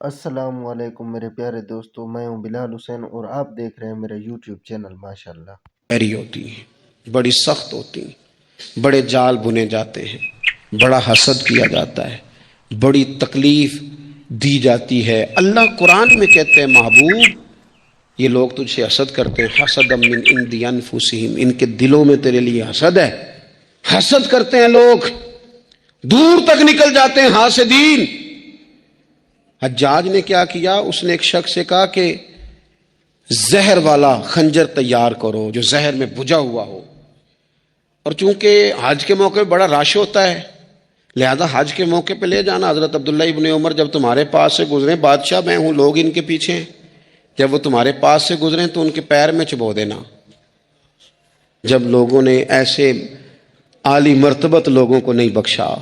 السلام علیکم میرے پیارے دوستو، میں ہوں بلال حسین اور آپ دیکھ رہے ہیں میرا یوٹیوب چینل ماشاءاللہ۔ گہری ہوتی ہیں، بڑی سخت ہوتی ہیں، بڑے جال بنے جاتے ہیں، بڑا حسد کیا جاتا ہے، بڑی تکلیف دی جاتی ہے۔ اللہ قرآن میں کہتے ہیں محبوب یہ لوگ تجھ سے حسد کرتے ہیں، حسد من عند انفسہم، ان کے دلوں میں تیرے لیے حسد ہے۔ حسد کرتے ہیں لوگ، دور تک نکل جاتے ہیں حاسدین۔ حجاج نے کیا کیا؟ اس نے ایک شخص سے کہا کہ زہر والا خنجر تیار کرو جو زہر میں بجھا ہوا ہو، اور چونکہ حج کے موقع پہ بڑا رش ہوتا ہے لہذا حج کے موقع پہ لے جانا۔ حضرت عبداللہ ابن عمر جب تمہارے پاس سے گزرے، بادشاہ میں ہوں، لوگ ان کے پیچھے ہیں، جب وہ تمہارے پاس سے گزریں تو ان کے پیر میں چبو دینا۔ جب لوگوں نے ایسے عالی مرتبت لوگوں کو نہیں بخشا،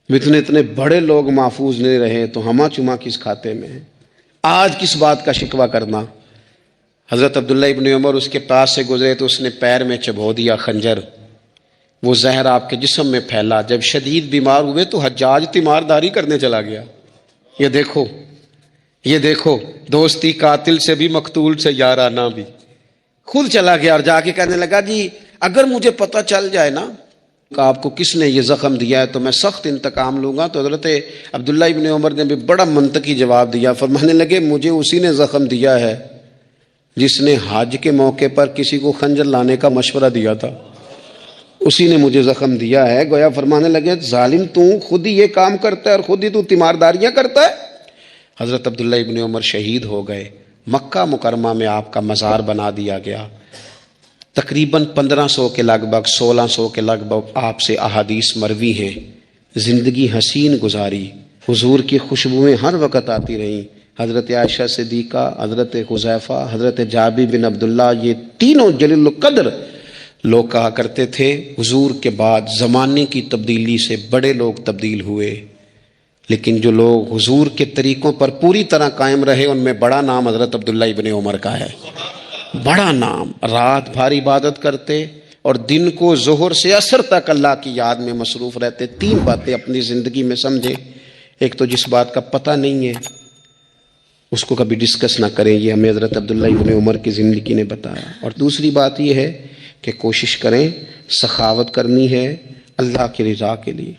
اتنے بڑے لوگ محفوظ نہیں رہے، تو ہما چما کس کھاتے میں ہے؟ آج کس بات کا شکوہ کرنا؟ حضرت عبداللہ ابن عمر اس کے پاس سے گزرے تو اس نے پیر میں چبھو دیا خنجر، وہ زہر آپ کے جسم میں پھیلا۔ جب شدید بیمار ہوئے تو حجاج تیمارداری کرنے چلا گیا۔ یہ دیکھو دوستی قاتل سے بھی مقتول سے یارانہ بھی۔ خود چلا گیا اور جا کے کہنے لگا جی اگر مجھے پتہ چل جائے نا کہ آپ کو کس نے یہ زخم دیا ہے تو میں سخت انتقام لوں گا۔ تو حضرت عبداللہ ابن عمر نے بھی بڑا منطقی جواب دیا، فرمانے لگے مجھے اسی نے زخم دیا ہے جس نے حج کے موقع پر کسی کو خنجر لانے کا مشورہ دیا تھا، اسی نے مجھے زخم دیا ہے۔ گویا فرمانے لگے ظالم تو خود ہی یہ کام کرتا ہے اور خود ہی تو تیمارداریاں کرتا ہے۔ حضرت عبداللہ ابن عمر شہید ہو گئے، مکہ مکرمہ میں آپ کا مزار بنا دیا گیا۔ تقریباً 1500 کے لگ بھگ 1600 کے لگ بھگ آپ سے احادیث مروی ہیں۔ زندگی حسین گزاری، حضور کی خوشبوئیں ہر وقت آتی رہیں۔ حضرت عائشہ صدیقہ، حضرت حذیفہ، حضرت جابر بن عبداللہ، یہ تینوں جلیل القدر لوگ کہا کرتے تھے حضور کے بعد زمانے کی تبدیلی سے بڑے لوگ تبدیل ہوئے، لیکن جو لوگ حضور کے طریقوں پر پوری طرح قائم رہے ان میں بڑا نام حضرت عبداللہ ابن عمر کا ہے۔ بڑا نام، رات بھر عبادت کرتے اور دن کو ظہر سے عصر تک اللہ کی یاد میں مصروف رہتے۔ تین باتیں اپنی زندگی میں سمجھیں، ایک تو جس بات کا پتہ نہیں ہے اس کو کبھی ڈسکس نہ کریں، یہ ہمیں حضرت عبداللہ ابن عمر کی زندگی نے بتایا۔ اور دوسری بات یہ ہے کہ کوشش کریں، سخاوت کرنی ہے اللہ کی رضا کے لیے،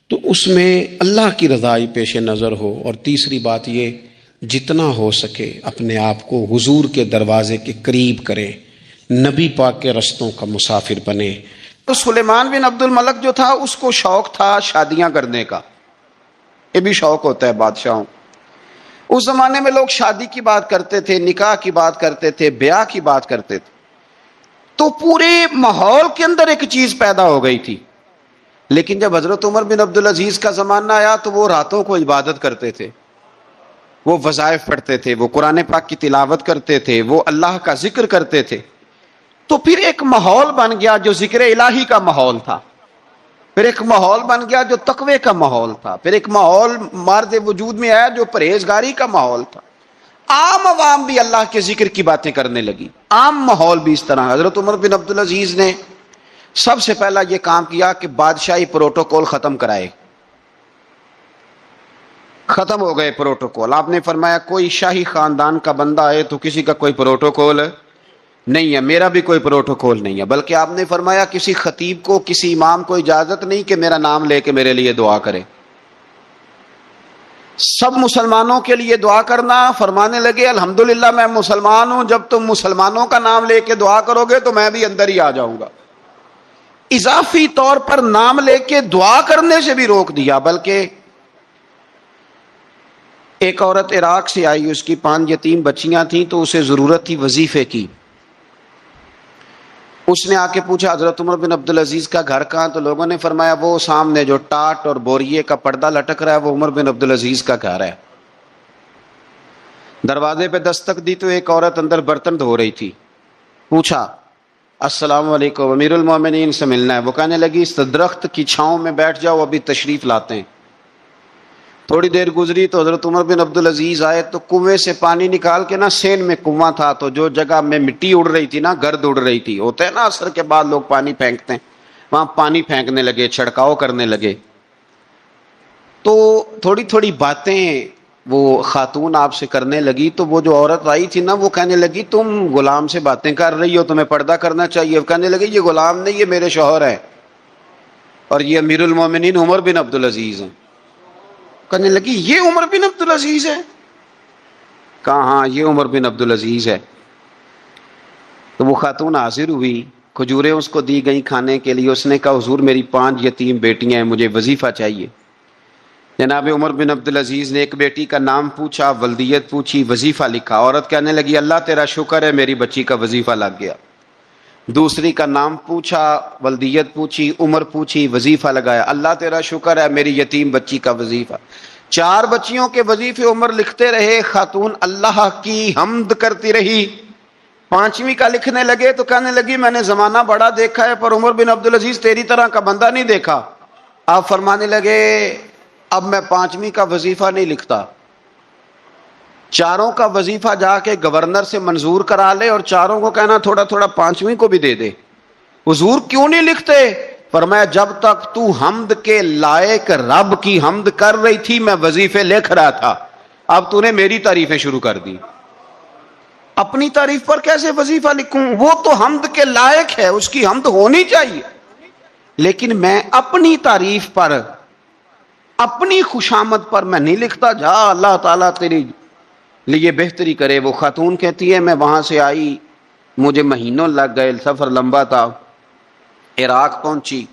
تو اس میں اللہ کی رضا ہی پیش نظر ہو۔ اور تیسری بات یہ جتنا ہو سکے اپنے آپ کو حضور کے دروازے کے قریب کریں، نبی پاک کے رستوں کا مسافر بنے۔ تو سلیمان بن عبد الملک جو تھا اس کو شوق تھا شادیاں کرنے کا، یہ بھی شوق ہوتا ہے بادشاہوں۔ اس زمانے میں لوگ شادی کی بات کرتے تھے، نکاح کی بات کرتے تھے، بیاہ کی بات کرتے تھے، تو پورے ماحول کے اندر ایک چیز پیدا ہو گئی تھی۔ لیکن جب حضرت عمر بن عبدالعزیز کا زمانہ آیا تو وہ راتوں کو عبادت کرتے تھے، وہ وظائف پڑھتے تھے، وہ قرآن پاک کی تلاوت کرتے تھے، وہ اللہ کا ذکر کرتے تھے۔ تو پھر ایک ماحول بن گیا جو ذکر الہی کا ماحول تھا، پھر ایک ماحول بن گیا جو تقوی کا ماحول تھا، پھر ایک ماحول مرد وجود میں آیا جو پرہیزگاری کا ماحول تھا۔ عام عوام بھی اللہ کے ذکر کی باتیں کرنے لگی، عام ماحول بھی اس طرح۔ حضرت عمر بن عبدالعزیز نے سب سے پہلا یہ کام کیا کہ بادشاہی پروٹوکول ختم کرائے۔ ختم ہو گئے پروٹوکول۔ آپ نے فرمایا کوئی شاہی خاندان کا بندہ آئے تو کسی کا کوئی پروٹوکول نہیں ہے، میرا بھی کوئی پروٹوکول نہیں ہے، بلکہ آپ نے فرمایا کسی خطیب کو، کسی امام کو اجازت نہیں کہ میرا نام لے کے میرے لیے دعا کرے۔ سب مسلمانوں کے لیے دعا کرنا۔ فرمانے لگے الحمدللہ میں مسلمان ہوں، جب تم مسلمانوں کا نام لے کے دعا کرو گے تو میں بھی اندر ہی آ جاؤں گا۔ اضافی طور پر نام لے کے دعا کرنے سے بھی روک دیا۔ بلکہ ایک عورت عراق سے آئی، اس کی 5 یتیم بچیاں تھیں، تو اسے ضرورت تھی وظیفے کی۔ اس نے آ کے پوچھا حضرت عمر بن عبدالعزیز کا گھر کہاں؟ تو لوگوں نے فرمایا وہ سامنے جو ٹاٹ اور بوریے کا پردہ لٹک رہا ہے وہ عمر بن عبدالعزیز کا گھر ہے۔ دروازے پہ دستک دی تو ایک عورت اندر برتن دھو رہی تھی۔ پوچھا السلام علیکم، امیر المومنین سے ملنا ہے۔ وہ کہنے لگی اس درخت کی چھاؤں میں بیٹھ جاؤ، ابھی تشریف لاتے ہیں۔ تھوڑی دیر گزری تو حضرت عمر بن عبدالعزیز آئے تو کنویں سے پانی نکال کے نا، سین میں کنواں تھا تو جو جگہ میں مٹی اڑ رہی تھی نا، گرد اڑ رہی تھی، ہوتا ہے نا عصر کے بعد لوگ پانی پھینکتے ہیں، وہاں پانی پھینکنے لگے، چھڑکاؤ کرنے لگے۔ تو تھوڑی تھوڑی باتیں وہ خاتون آپ سے کرنے لگی، تو وہ جو عورت آئی تھی نا وہ کہنے لگی تم غلام سے باتیں کر رہی ہو، تمہیں پردہ کرنا چاہیے۔ کہنے لگی یہ غلام نہیں، یہ میرے شوہر ہیں اور یہ امیر المومنین عمر بن عبدالعزیز ہیں۔ کہنے لگی یہ عمر بن عبدالعزیز ہے؟ کہا ہاں یہ عمر بن عبدالعزیز ہے۔ تو وہ خاتون حاضر ہوئی، کھجوریں اس کو دی گئیں کھانے کے لیے۔ اس نے کہا حضور میری 5 یتیم بیٹیاں ہیں، مجھے وظیفہ چاہیے۔ جناب عمر بن عبدالعزیز نے ایک بیٹی کا نام پوچھا، ولدیت پوچھی، وظیفہ لکھا۔ عورت کہنے لگی اللہ تیرا شکر ہے میری بچی کا وظیفہ لگ گیا۔ دوسری کا نام پوچھا، ولدیت پوچھی، عمر پوچھی، وظیفہ لگایا، اللہ تیرا شکر ہے میری یتیم بچی کا وظیفہ۔ 4 بچیوں کے وظیفے عمر لکھتے رہے، خاتون اللہ کی حمد کرتی رہی۔ 5ویں کا لکھنے لگے تو کہنے لگی میں نے زمانہ بڑا دیکھا ہے پر عمر بن عبدالعزیز تیری طرح کا بندہ نہیں دیکھا۔ آپ فرمانے لگے اب میں 5ویں کا وظیفہ نہیں لکھتا، 4 کا وظیفہ جا کے گورنر سے منظور کرا لے اور 4 کو کہنا تھوڑا تھوڑا 5ویں کو بھی دے دے۔ حضور کیوں نہیں لکھتے؟ فرمایا جب تک تو حمد کے لائق رب کی حمد کر رہی تھی میں وظیفے لکھ رہا تھا، اب تو نے میری تعریفیں شروع کر دی۔ اپنی تعریف پر کیسے وظیفہ لکھوں؟ وہ تو حمد کے لائق ہے، اس کی حمد ہونی چاہیے، لیکن میں اپنی تعریف پر، اپنی خوشامد پر میں نہیں لکھتا۔ جا اللہ تعالیٰ تیری لیے بہتری کرے۔ وہ خاتون کہتی ہے میں وہاں سے آئی، مجھے مہینوں لگ گئے، سفر لمبا تھا، عراق پہنچی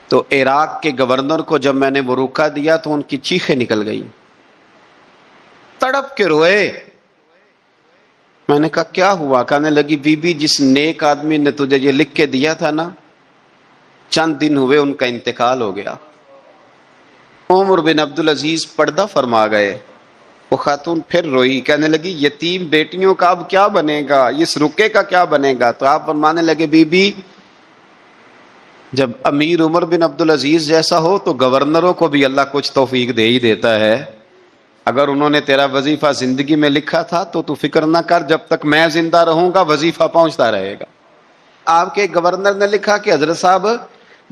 تو عراق کے گورنر کو جب میں نے وہ روکا دیا تو ان کی چیخیں نکل گئی، تڑپ کے روئے۔ میں نے کہا کیا ہوا؟ کہنے لگی بی بی جس نیک آدمی نے تجھے یہ لکھ کے دیا تھا نا، چند دن ہوئے ان کا انتقال ہو گیا۔ عمر بن عبدالعزیز پردہ فرما گئے۔ وہ خاتون پھر روئی، کہنے لگی یتیم بیٹیوں کا اب کیا بنے گا، اس رکے کا کیا بنے گا؟ تو آپ فرمانے لگے بی بی جب امیر عمر بن عبدالعزیز جیسا ہو تو گورنروں کو بھی اللہ کچھ توفیق دے ہی دیتا ہے۔ اگر انہوں نے تیرا وظیفہ زندگی میں لکھا تھا تو فکر نہ کر، جب تک میں زندہ رہوں گا وظیفہ پہنچتا رہے گا۔ آپ کے گورنر نے لکھا کہ حضرت صاحب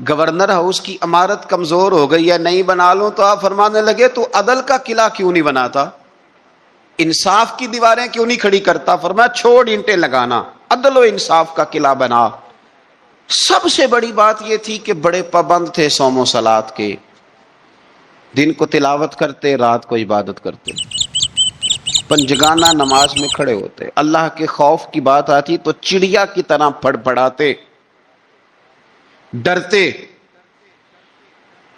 گورنر ہاؤس کی عمارت کمزور ہو گئی ہے، نہیں بنا لوں؟ تو آپ فرمانے لگے تو عدل کا قلعہ کیوں نہیں بناتا، انصاف کی دیواریں کیوں نہیں کھڑی کرتا؟ فرمایا چھوڑ اینٹیں لگانا، عدل و انصاف کا قلعہ بنا۔ سب سے بڑی بات یہ تھی کہ بڑے پابند تھے صوم و صلات کے، دن کو تلاوت کرتے، رات کو عبادت کرتے، پنجگانہ نماز میں کھڑے ہوتے، اللہ کے خوف کی بات آتی تو چڑیا کی طرح پھڑ پڑاتے، ڈرتے۔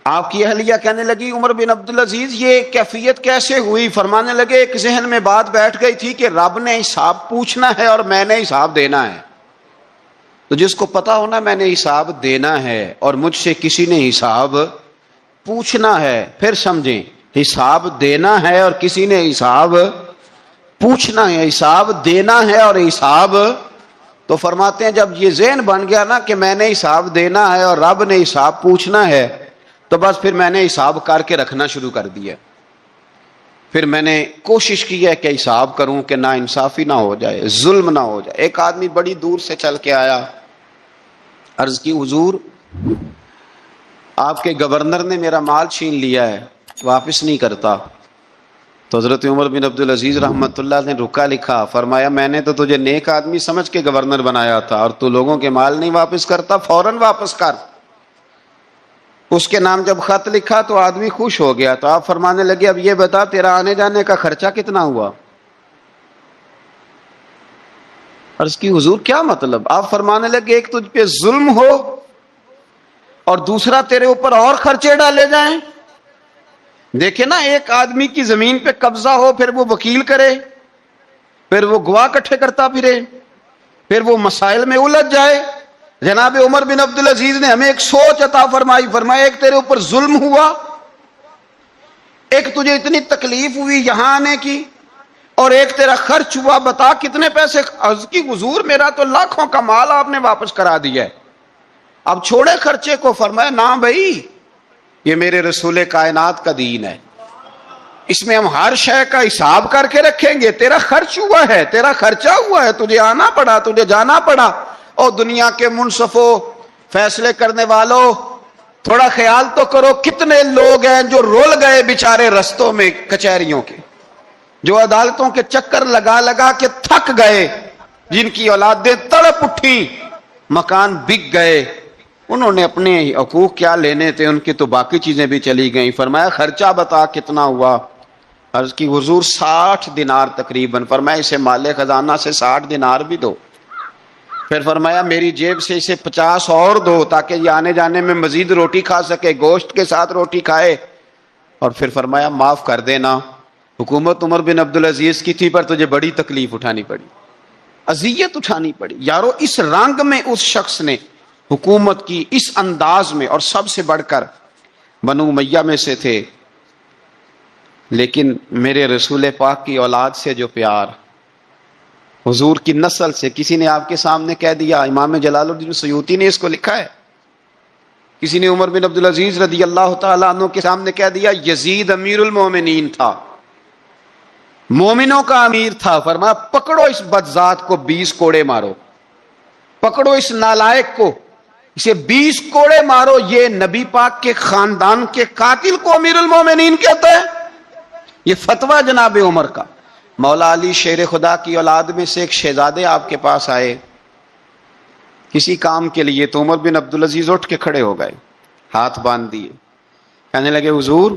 آپ کی اہلیہ کہنے لگی عمر بن عبدالعزیز یہ کیفیت کیسے ہوئی؟ فرمانے لگے ایک ذہن میں بات بیٹھ گئی تھی کہ رب نے حساب پوچھنا ہے اور میں نے حساب دینا ہے، تو جس کو پتا ہونا میں نے حساب دینا ہے اور مجھ سے کسی نے حساب پوچھنا ہے، پھر سمجھیں حساب دینا ہے اور کسی نے حساب پوچھنا ہے، حساب دینا ہے اور حساب، تو فرماتے ہیں جب یہ ذہن بن گیا نا کہ میں نے حساب دینا ہے اور رب نے حساب پوچھنا ہے، تو بس پھر میں نے حساب کر کے رکھنا شروع کر دیا۔ پھر میں نے کوشش کی ہے کہ حساب کروں کہ نا انصافی نہ ہو جائے، ظلم نہ ہو جائے۔ ایک آدمی بڑی دور سے چل کے آیا، عرض کی حضور آپ کے گورنر نے میرا مال چھین لیا ہے، واپس نہیں کرتا۔ تو حضرت عمر بن عبدالعزیز رحمت اللہ نے رکا لکھا، فرمایا میں نے تو تجھے نیک آدمی سمجھ کے گورنر بنایا تھا اور تو لوگوں کے مال نہیں واپس کرتا، فوراً واپس کر۔ اس کے نام جب خط لکھا تو آدمی خوش ہو گیا، تو آپ فرمانے لگے اب یہ بتا تیرا آنے جانے کا خرچہ کتنا ہوا؟ عرض کی حضور کیا مطلب؟ آپ فرمانے لگے ایک تجھ پہ ظلم ہو اور دوسرا تیرے اوپر اور خرچے ڈالے جائیں۔ دیکھیں نا ایک آدمی کی زمین پہ قبضہ ہو، پھر وہ وکیل کرے، پھر وہ گواہ اکٹھے کرتا پھرے، پھر وہ مسائل میں الجھ جائے۔ جناب عمر بن عبدالعزیز نے ہمیں ایک سوچ عطا فرمائی، فرمایا ایک تیرے اوپر ظلم ہوا، ایک تجھے اتنی تکلیف ہوئی یہاں آنے کی، اور ایک تیرا خرچ ہوا، بتا کتنے پیسے؟ عرض کی حضور میرا تو لاکھوں کا مال آپ نے واپس کرا دیا ہے، اب چھوڑے خرچے کو۔ فرمایا نا بھائی یہ میرے رسول کائنات کا دین ہے، اس میں ہم ہر شے کا حساب کر کے رکھیں گے۔ تیرا خرچ ہوا ہے، تیرا خرچہ ہوا ہے، تجھے آنا پڑا، تجھے جانا پڑا۔ اور دنیا کے منصفوں، فیصلے کرنے والوں، تھوڑا خیال تو کرو کتنے لوگ ہیں جو رول گئے بیچارے رستوں میں کچہریوں کے، جو عدالتوں کے چکر لگا لگا کے تھک گئے، جن کی اولادیں تڑپ اٹھی، مکان بک گئے، انہوں نے اپنے حقوق کیا لینے تھے، ان کی تو باقی چیزیں بھی چلی گئیں۔ فرمایا خرچہ بتا کتنا ہوا؟ عرض کی حضور 60 دینار تقریباً۔ فرمایا اسے مال خزانہ سے 60 دینار بھی دو۔ پھر فرمایا میری جیب سے اسے 50 اور دو تاکہ یہ آنے جانے میں مزید روٹی کھا سکے، گوشت کے ساتھ روٹی کھائے۔ اور پھر فرمایا معاف کر دینا، حکومت عمر بن عبدالعزیز کی تھی پر تجھے بڑی تکلیف اٹھانی پڑی، اذیت اٹھانی پڑی۔ یارو اس رنگ میں اس شخص نے حکومت کی، اس انداز میں، اور سب سے بڑھ کر بنو امیہ میں سے تھے، لیکن میرے رسول پاک کی اولاد سے جو پیار، حضور کی نسل سے، کسی نے آپ کے سامنے کہہ دیا، امام جلال الدین سیوطی نے اس کو لکھا ہے، کسی نے عمر بن عبدالعزیز رضی اللہ تعالیٰ عنہ کے سامنے کہہ دیا یزید امیر المومنین تھا، مومنوں کا امیر تھا۔ فرمایا پکڑو اس بدذات کو 20 کوڑے مارو، پکڑو اس نالائق کو، اسے 20 کوڑے مارو، یہ نبی پاک کے خاندان کے قاتل کو امیر المومنین کہتا ہے۔ یہ فتویٰ جناب عمر کا۔ مولا علی شیر خدا کی اولاد میں سے ایک شہزادے آپ کے پاس آئے کسی کام کے لیے، تو عمر بن عبدالعزیز اٹھ کے کھڑے ہو گئے، ہاتھ باندھ دیے، کہنے لگے حضور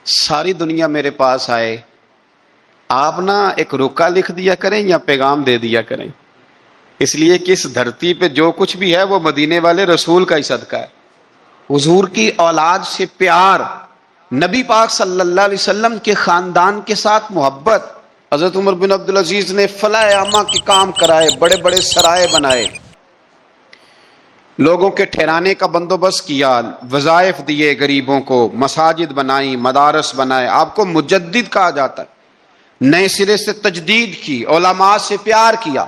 ساری دنیا میرے پاس آئے، آپ نا ایک رکا لکھ دیا کریں یا پیغام دے دیا کریں، اس لیے کہ اس دھرتی پہ جو کچھ بھی ہے وہ مدینے والے رسول کا ہی صدقہ ہے۔ حضور کی اولاد سے پیار، نبی پاک صلی اللہ علیہ وسلم کے خاندان کے ساتھ محبت۔ حضرت عمر بن عبدالعزیز نے فلاح عامہ کے کام کرائے، بڑے بڑے سرائے بنائے، لوگوں کے ٹھہرانے کا بندوبست کیا، وظائف دیے غریبوں کو، مساجد بنائی، مدارس بنائے۔ آپ کو مجدد کہا جاتا ہے، نئے سرے سے تجدید کی، علماء سے پیار کیا،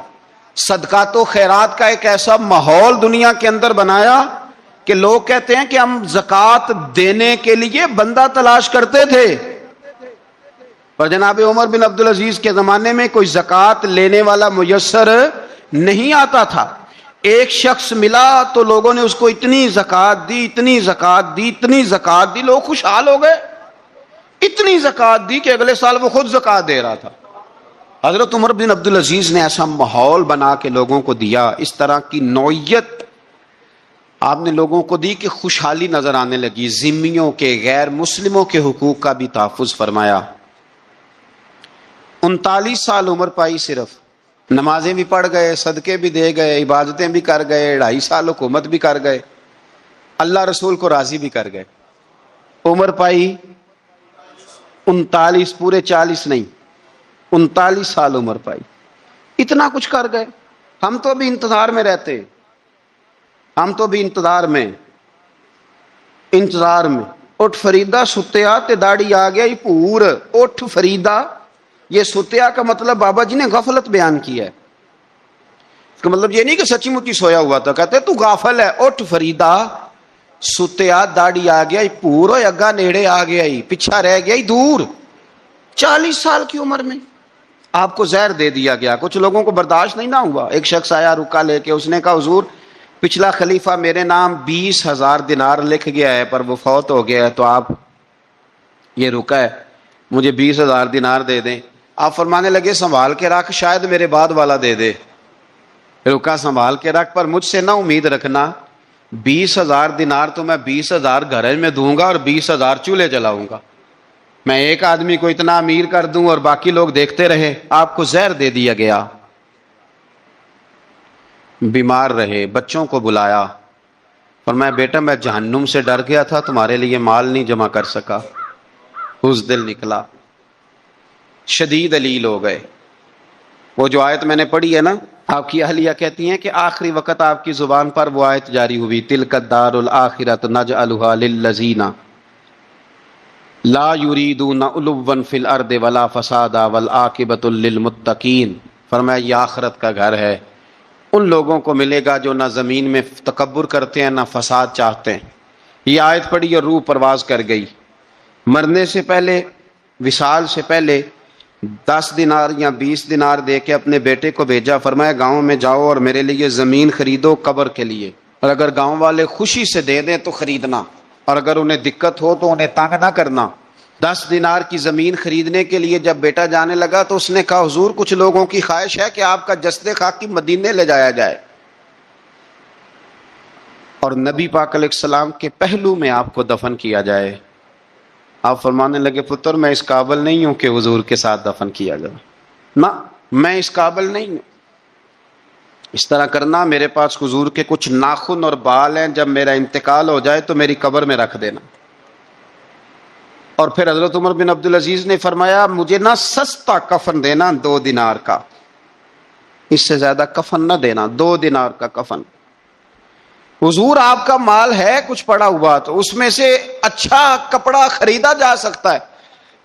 صدقات و خیرات کا ایک ایسا ماحول دنیا کے اندر بنایا کہ لوگ کہتے ہیں کہ ہم زکوٰۃ دینے کے لیے بندہ تلاش کرتے تھے، پر جناب عمر بن عبدالعزیز کے زمانے میں کوئی زکوٰۃ لینے والا میسر نہیں آتا تھا۔ ایک شخص ملا تو لوگوں نے اس کو اتنی زکوٰۃ دی، اتنی زکوٰۃ دی، اتنی زکوٰۃ دی، لوگ خوشحال ہو گئے، اتنی زکوٰۃ دی کہ اگلے سال وہ خود زکوٰۃ دے رہا تھا۔ حضرت عمر بن عبدالعزیز نے ایسا ماحول بنا کے لوگوں کو دیا، اس طرح کی نوعیت آپ نے لوگوں کو دی کہ خوشحالی نظر آنے لگی۔ ذمیوں کے، غیر مسلموں کے حقوق کا بھی تحفظ فرمایا۔ 39 سال عمر پائی، صرف نمازیں بھی پڑھ گئے، صدقے بھی دے گئے، عبادتیں بھی کر گئے، 2.5 سال حکومت بھی کر گئے، اللہ رسول کو راضی بھی کر گئے۔ عمر پائی 39، پورے 40 نہیں، 39 سال عمر پائی، اتنا کچھ کر گئے۔ ہم تو بھی انتظار میں رہتے، ہم تو بھی انتظار میں اٹھ فریدا ستیا تے داڑھی آ گیا ہی پور۔ اٹھ فریدا، یہ ستیا کا مطلب بابا جی نے غفلت بیان کیا ہے، اس کا مطلب یہ نہیں کہ سچی مچی سویا ہوا تھا، کہتے تو غافل ہے۔ اٹھ فریدا ستیا داڑھی آ گیا ہی پور، اگا نیڑے آ گیا ہی، پیچھا رہ گیا ہی دور۔ 40 سال کی عمر میں آپ کو زہر دے دیا گیا، کچھ لوگوں کو برداشت نہیں نہ ہوا۔ ایک شخص آیا رکا لے کے، اس نے کہا حضور پچھلا خلیفہ میرے نام 20,000 دینار لکھ گیا ہے پر وہ فوت ہو گیا ہے، تو آپ یہ رکا ہے مجھے 20,000 دینار دے دیں۔ آپ فرمانے لگے سنبھال کے رکھ، شاید میرے بعد والا دے دے، رکا سنبھال کے رکھ، پر مجھ سے نہ امید رکھنا 20,000 دینار تو میں 20,000 گھر میں دوں گا اور 20,000 چولہے جلاؤں گا، میں ایک آدمی کو اتنا امیر کر دوں اور باقی لوگ دیکھتے رہے۔ آپ کو زہر دے دیا گیا، بیمار رہے، بچوں کو بلایا، فرمایا بیٹا میں جہنم سے ڈر گیا تھا، تمہارے لیے مال نہیں جمع کر سکا، اس دل نکلا، شدید علیل ہو گئے۔ وہ جو آیت میں نے پڑھی ہے نا، آپ کی اہلیہ کہتی ہیں کہ آخری وقت آپ کی زبان پر وہ آیت جاری ہوئی، تلک الدار الآخرۃ نجعلھا للذین لا یریدون علوا فی الارض ولا فسادا والعاقبۃ للمتقین۔ فرمایا یہ آخرت کا گھر ہے، ان لوگوں کو ملے گا جو نہ زمین میں تکبر کرتے ہیں نہ فساد چاہتے ہیں۔ یہ آیت پڑھی اور روح پرواز کر گئی۔ مرنے سے پہلے، وصال سے پہلے 10 دینار یا 20 دینار دے کے اپنے بیٹے کو بھیجا، فرمایا گاؤں میں جاؤ اور میرے لیے زمین خریدو قبر کے لیے، اور اگر گاؤں والے خوشی سے دے دیں تو خریدنا، اور اگر انہیں دقت ہو تو انہیں تنگ نہ کرنا۔ 10 دینار کی زمین خریدنے کے لیے جب بیٹا جانے لگا تو اس نے کہا حضور کچھ لوگوں کی خواہش ہے کہ آپ کا جسد خاکی مدینے لے جایا جائے اور نبی پاک علیہ السلام کے پہلو میں آپ کو دفن کیا جائے۔ آپ فرمانے لگے پتر میں اس قابل نہیں ہوں کہ حضور کے ساتھ دفن کیا جائے، نہ میں اس قابل نہیں ہوں۔ اس طرح کرنا، میرے پاس حضور کے کچھ ناخن اور بال ہیں، جب میرا انتقال ہو جائے تو میری قبر میں رکھ دینا۔ اور پھر حضرت عمر بن عبدالعزیز نے فرمایا مجھے نہ سستا کفن دینا 2 دینار کا، اس سے زیادہ کفن نہ دینا، 2 دینار کا کفن۔ حضور آپ کا مال ہے کچھ پڑا ہوا تو اس میں سے اچھا کپڑا خریدا جا سکتا ہے،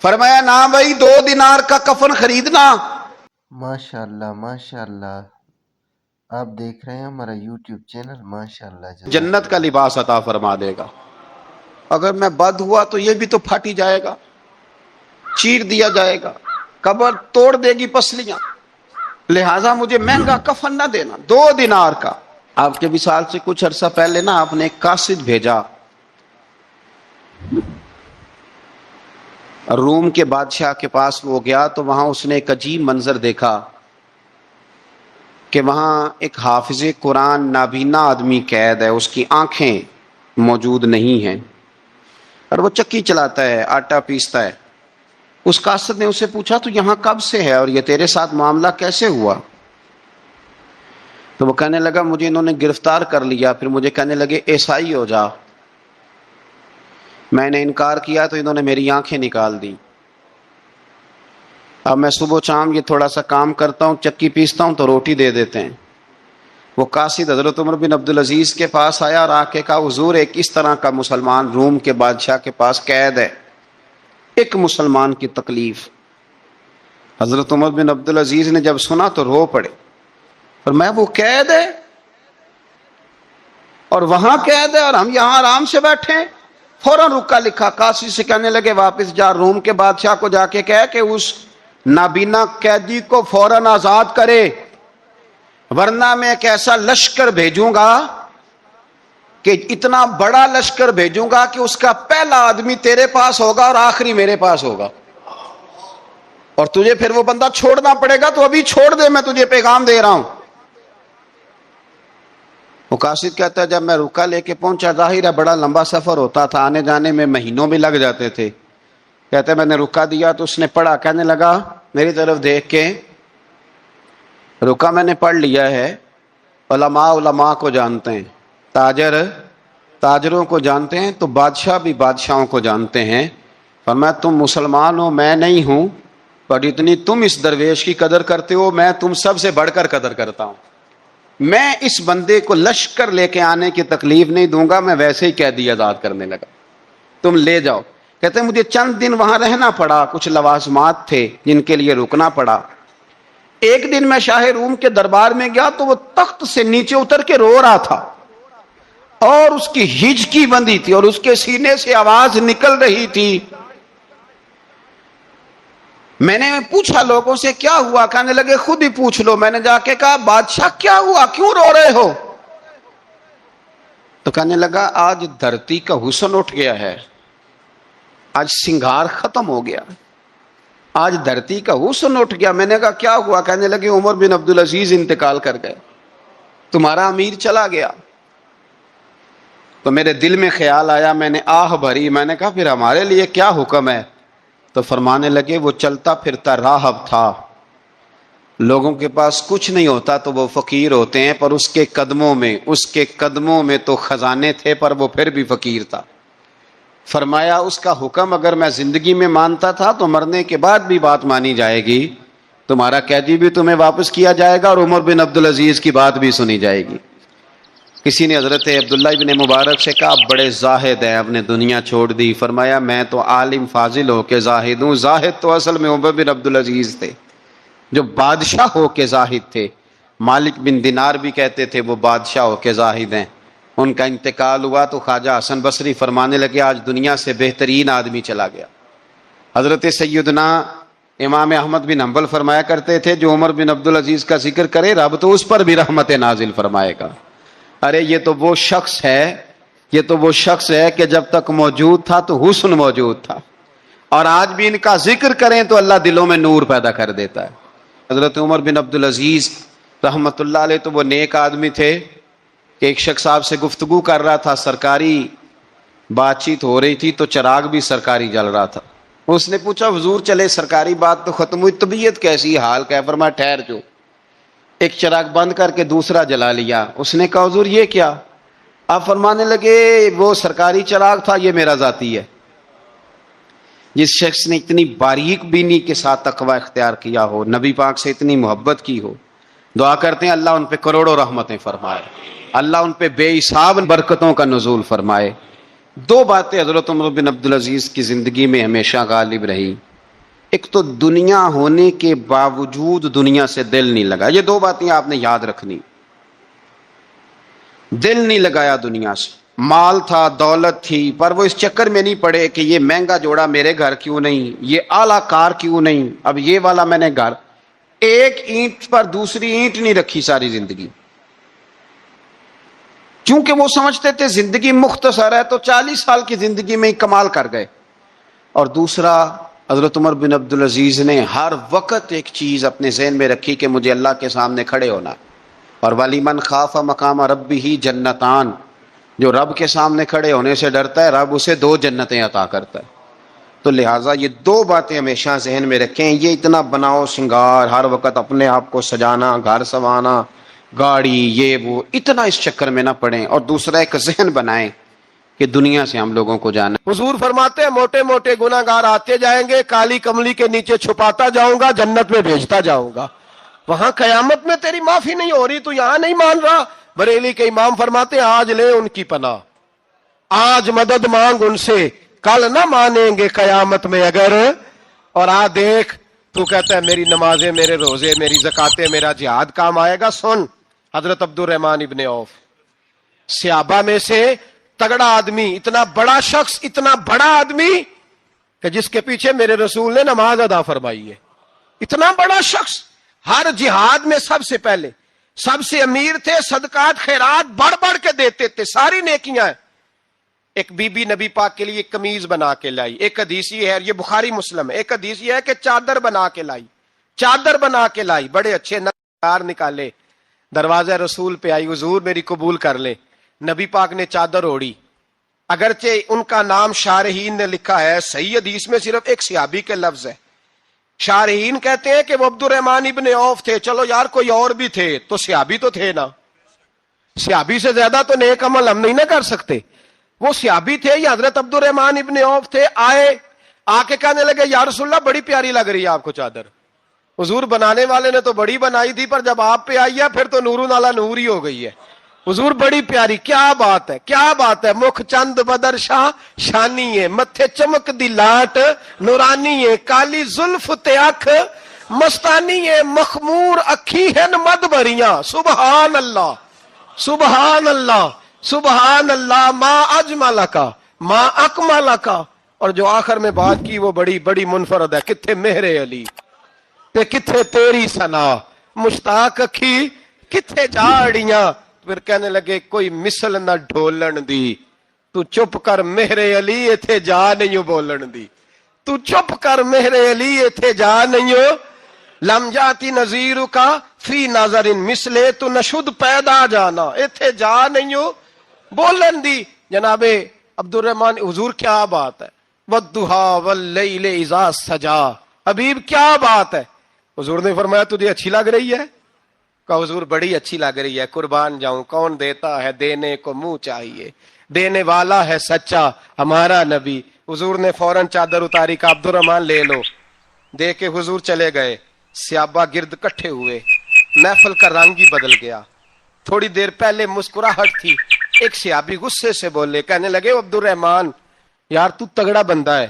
فرمایا نہ بھائی 2 دینار کا کفن خریدنا۔ ماشاءاللہ ماشاءاللہ، آپ دیکھ رہے ہیں ہمارا یوٹیوب چینل، ماشاءاللہ جنت کا لباس عطا فرما دے گا۔ اگر میں بد ہوا تو یہ بھی تو پھٹ ہی جائے گا، چیر دیا جائے گا، قبر توڑ دے گی پسلیاں، لہٰذا مجھے مہنگا کفن نہ دینا، 2 دینار کا۔ آپ کے وصال سے کچھ عرصہ پہلے نا آپ نے ایک قاصد بھیجا، روم کے بادشاہ کے پاس وہ گیا تو وہاں اس نے ایک عجیب منظر دیکھا کہ وہاں ایک حافظ قرآن نابینا آدمی قید ہے، اس کی آنکھیں موجود نہیں ہیں اور وہ چکی چلاتا ہے، آٹا پیستا ہے۔ اس قاصد نے اسے پوچھا تو یہاں کب سے ہے اور یہ تیرے ساتھ معاملہ کیسے ہوا؟ تو وہ کہنے لگا مجھے انہوں نے گرفتار کر لیا، پھر مجھے کہنے لگے عیسائی ہو جا، میں نے انکار کیا تو انہوں نے میری آنکھیں نکال دی۔ اب میں صبح شام یہ تھوڑا سا کام کرتا ہوں، چکی پیستا ہوں تو روٹی دے دیتے ہیں۔ وہ قاصد حضرت عمر بن عبدالعزیز کے پاس آیا اور آ کے کہا حضور ایک اس طرح کا مسلمان روم کے بادشاہ کے پاس قید ہے، ایک مسلمان کی تکلیف۔ حضرت عمر بن عبدالعزیز نے جب سنا تو رو پڑے، اور میں وہ قید ہے اور وہاں قید ہے اور ہم یہاں آرام سے بیٹھے ہیں۔ فوراً رکا لکھا قاصد سے کہنے لگے واپس جا، روم کے بادشاہ کو جا کے کہہ کہ اس نابینا قیدی کو فوراً آزاد کرے، ورنہ میں ایک ایسا لشکر بھیجوں گا کہ اتنا بڑا لشکر بھیجوں گا کہ اس کا پہلا آدمی تیرے پاس ہوگا اور آخری میرے پاس ہوگا، اور تجھے پھر وہ بندہ چھوڑنا پڑے گا، تو ابھی چھوڑ دے، میں تجھے پیغام دے رہا ہوں۔ وہ قاصد کہتا ہے جب میں رکا لے کے پہنچا، ظاہر ہے بڑا لمبا سفر ہوتا تھا، آنے جانے میں مہینوں بھی لگ جاتے تھے، کہتے میں نے رکا دیا تو اس نے پڑھا، کہنے لگا میری طرف دیکھ کے رکا میں نے پڑھ لیا ہے، علماء کو جانتے ہیں، تاجر تاجروں کو جانتے ہیں، تو بادشاہ بھی بادشاہوں کو جانتے ہیں، فرمایا تم مسلمان ہو میں نہیں ہوں، پر اتنی تم اس درویش کی قدر کرتے ہو میں تم سب سے بڑھ کر قدر کرتا ہوں۔ میں اس بندے کو لشکر لے کے آنے کی تکلیف نہیں دوں گا، میں ویسے ہی قیدی آزاد کرنے لگا، تم لے جاؤ۔ کہتے ہیں مجھے چند دن وہاں رہنا پڑا، کچھ لوازمات تھے جن کے لیے رکنا پڑا۔ ایک دن میں شاہ روم کے دربار میں گیا تو وہ تخت سے نیچے اتر کے رو رہا تھا اور اس کی ہچکی بندھی تھی اور اس کے سینے سے آواز نکل رہی تھی۔ میں نے پوچھا لوگوں سے کیا ہوا، کہنے لگے خود ہی پوچھ لو۔ میں نے جا کے کہا بادشاہ کیا ہوا، کیوں رو رہے ہو؟ تو کہنے لگا آج دھرتی کا حسن اٹھ گیا ہے، آج سنگار ختم ہو گیا، آج دھرتی کا حسن اٹھ گیا۔ میں نے کہا کیا ہوا؟ کہنے لگے عمر بن عبدالعزیز انتقال کر گئے، تمہارا امیر چلا گیا۔ تو میرے دل میں خیال آیا، میں نے آہ بھری، میں نے کہا پھر ہمارے لیے کیا حکم ہے؟ تو فرمانے لگے وہ چلتا پھرتا راہب تھا، لوگوں کے پاس کچھ نہیں ہوتا تو وہ فقیر ہوتے ہیں، پر اس کے قدموں میں تو خزانے تھے، پر وہ پھر بھی فقیر تھا۔ فرمایا اس کا حکم اگر میں زندگی میں مانتا تھا تو مرنے کے بعد بھی بات مانی جائے گی، تمہارا قیدی بھی تمہیں واپس کیا جائے گا اور عمر بن عبدالعزیز کی بات بھی سنی جائے گی۔ کسی نے حضرت عبداللہ ابن مبارک سے کہا آپ بڑے زاہد ہیں، آپ نے دنیا چھوڑ دی۔ فرمایا میں تو عالم فاضل ہو کے زاہد ہوں، زاہد تو اصل میں عمر بن عبدالعزیز تھے جو بادشاہ ہو کے زاہد تھے۔ مالک بن دینار بھی کہتے تھے وہ بادشاہ ہو کے زاہد ہیں۔ ان کا انتقال ہوا تو خواجہ حسن بصری فرمانے لگے آج دنیا سے بہترین آدمی چلا گیا۔ حضرت سیدنا امام احمد بن حنبل فرمایا کرتے تھے جو عمر بن عبدالعزیز کا ذکر کرے رب تو اس پر بھی رحمت نازل فرمائے گا۔ ارے یہ تو وہ شخص ہے کہ جب تک موجود تھا تو حسن موجود تھا، اور آج بھی ان کا ذکر کریں تو اللہ دلوں میں نور پیدا کر دیتا ہے۔ حضرت عمر بن عبدالعزیز رحمت اللہ علیہ تو وہ نیک آدمی تھے کہ ایک شخص آپ سے گفتگو کر رہا تھا، سرکاری بات چیت ہو رہی تھی تو چراغ بھی سرکاری جل رہا تھا۔ اس نے پوچھا حضور چلے سرکاری بات تو ختم ہوئی، طبیعت کیسی، حال کیا؟ فرمایا ٹھہر جو، ایک چراغ بند کر کے دوسرا جلا لیا۔ اس نے کہا حضور یہ کیا؟ آپ فرمانے لگے وہ سرکاری چراغ تھا، یہ میرا ذاتی ہے۔ جس شخص نے اتنی باریک بینی کے ساتھ تقوی اختیار کیا ہو، نبی پاک سے اتنی محبت کی ہو، دعا کرتے ہیں اللہ ان پہ کروڑوں رحمتیں فرمائے، اللہ ان پہ بے حساب برکتوں کا نزول فرمائے۔ دو باتیں حضرت عمر بن عبدالعزیز کی زندگی میں ہمیشہ غالب رہی، ایک تو دنیا ہونے کے باوجود دنیا سے دل نہیں لگا، یہ دو باتیں آپ نے یاد رکھنی، دل نہیں لگایا دنیا سے، مال تھا، دولت تھی، پر وہ اس چکر میں نہیں پڑے کہ یہ مہنگا جوڑا میرے گھر کیوں نہیں، یہ اعلیٰ کار کیوں نہیں، اب یہ والا میں نے گھر، ایک اینٹ پر دوسری اینٹ نہیں رکھی ساری زندگی، کیونکہ وہ سمجھتے تھے زندگی مختصر ہے تو 40 سال کی زندگی میں ہی کمال کر گئے۔ اور دوسرا، حضرت عمر بن عبدالعزیز نے ہر وقت ایک چیز اپنے ذہن میں رکھی کہ مجھے اللہ کے سامنے کھڑے ہونا، اور وَلِمَنْ خَافَ مَقَامَ رَبِّهِ جَنَّتَانِ، جو رب کے سامنے کھڑے ہونے سے ڈرتا ہے رب اسے 2 جنتیں عطا کرتا ہے۔ تو لہٰذا یہ 2 باتیں ہمیشہ ذہن میں رکھیں، یہ اتنا بناؤ سنگار، ہر وقت اپنے آپ کو سجانا، گھر سنوانا، گاڑی، یہ وہ، اتنا اس چکر میں نہ پڑیں، اور دوسرا ایک ذہن بنائیں کہ دنیا سے ہم لوگوں کو جانا۔ حضور فرماتے ہیں موٹے موٹے گناہ گار آتے جائیں گے، کالی کملی کے نیچے چھپاتا جاؤں گا، جنت میں بھیجتا جاؤں گا، وہاں قیامت میں تیری معافی نہیں ہو رہی، تو یہاں نہیں مان رہا۔ بریلی کے امام فرماتے ہیں آج لے ان کی پناہ، آج مدد مانگ ان سے، کل نہ مانیں گے قیامت میں اگر۔ اور دیکھ تو کہتا ہے میری نمازیں، میرے روزے، میری زکاتیں، میرا جہاد کام آئے گا۔ سن، حضرت عبد الرحمن ابن عوف صحابہ میں سے تگڑا آدمی، اتنا بڑا شخص، اتنا بڑا آدمی کہ جس کے پیچھے میرے رسول نے نماز ادا فرمائی ہے، اتنا بڑا شخص، ہر جہاد میں سب سے پہلے، سب سے امیر تھے، صدقات خیرات بڑھ بڑھ کے دیتے تھے، ساری نیکیاں ہیں۔ ایک بی بی نبی پاک کے لیے ایک قمیض بنا کے لائی، ایک حدیث یہ ہے، یہ بخاری مسلم ہے، ایک حدیث یہ ہے کہ چادر بنا کے لائی، چادر بنا کے لائی، بڑے اچھے نقار نکالے، دروازہ رسول پہ آئی، حضور میری قبول کر لیں۔ نبی پاک نے چادر اوڑی، اگرچہ ان کا نام شارحین نے لکھا ہے، صحیح حدیث میں صرف ایک صحابی کے لفظ ہے۔ شارحین کہتے ہیں کہ وہ عبد الرحمن ابن عوف تھے، چلو یار کوئی اور بھی تھے تو صحابی تو تھے نا، صحابی سے زیادہ تو نیک عمل ہم نہیں نہ کر سکتے، وہ صحابی تھے، یہ حضرت عبد الرحمن ابن عوف تھے۔ آئے، آ کے کہنے لگے یا رسول اللہ بڑی پیاری لگ رہی ہے آپ کو چادر، حضور بنانے والے نے تو بڑی بنائی تھی، پر جب آپ پہ آئی ہے پھر تو نورون علی نور ہی ہو گئی ہے، حضور بڑی پیاری، کیا بات ہے، کیا بات ہے، مکھ چند بدر شاہ شانی ہے، متھے چمک دی لاٹ نورانی ہے، کالی زلف تے اکھ مستانی ہے، مخمور اکھی ہن مد بھریاں، سبحان اللہ سبحان اللہ سبحان اللہ، ما اجمل کا ما اکمل کا۔ اور جو آخر میں بات کی وہ بڑی بڑی منفرد ہے، کتھے مہر علی تے کتھے تیری ثنا، مشتاق اکھی کتھے جاڑیاں۔ پھر کہنے لگے کوئی مثل نہ ڈھولن دی، تو چپ کر مہر علی ایتھے جا نہیں بولن دی، تو چپ کر مہر علی ایتھے جا نہیں ہو، لم جاتی نظیر کا فی نظر مثلے، تو نشد پیدا جانا، ایتھے جا نہیں ہو بولن دی۔ جناب عبد الرحمن، حضور کیا بات ہے، والضحیٰ واللیل اذا سجا، حبیب کیا بات ہے۔ حضور نے فرمایا تجھے اچھی لگ رہی ہے؟ کہا حضور بڑی اچھی لگ رہی ہے، قربان جاؤں، کون دیتا ہے دینے کو منہ چاہیے، دینے والا ہے سچا ہمارا نبی۔ حضور نے فوراً چادر اتاری، کا عبد الرحمن لے لو، دے کے حضور چلے گئے۔ صحابہ گرد کٹھے ہوئے، محفل کا رنگ ہی بدل گیا۔ تھوڑی دیر پہلے مسکراہٹ تھی، ایک صحابی غصے سے بولے، کہنے لگے عبد الرحمن یار تو تگڑا بندہ ہے،